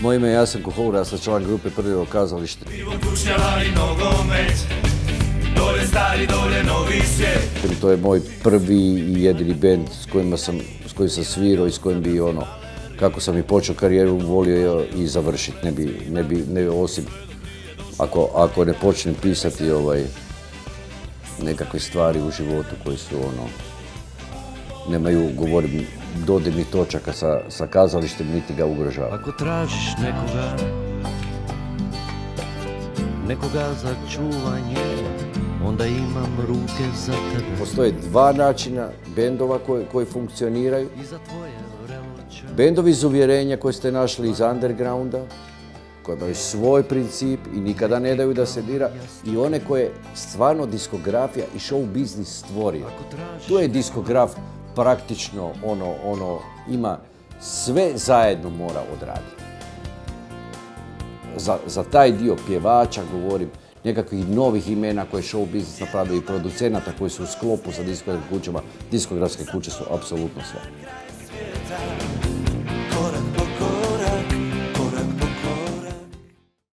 Moje ime je Jasen Kohour, ja sam član grupe Prljavo kazalište. To je moj prvi i jedini bend s kojim sam svirao i s kojim bi kako sam i počeo karijeru, volio i završiti. Ne osim ako ne počnem pisati nekakve stvari u životu koji su nemaju, govorim, dodirnih točaka sa kazalištem, niti ga ugrožava. Ako tražiš nekoga za čuvanje, onda imam ruke za tebe. Postoje dva načina bendova koji funkcioniraju. Bendovi iz uvjerenja koje ste našli iz undergrounda, koji imaju svoj princip i nikada ne daju da se dira, i one koje stvarno diskografija i show biznis stvorio. Tu je diskograf praktično ima sve zajedno mora odraditi. Za taj dio pjevača govorim, nekakvih novih imena koje show biznis napravio i producenata koji su u sklopu sa diskografskim kućama, diskografske kuće su apsolutno sve.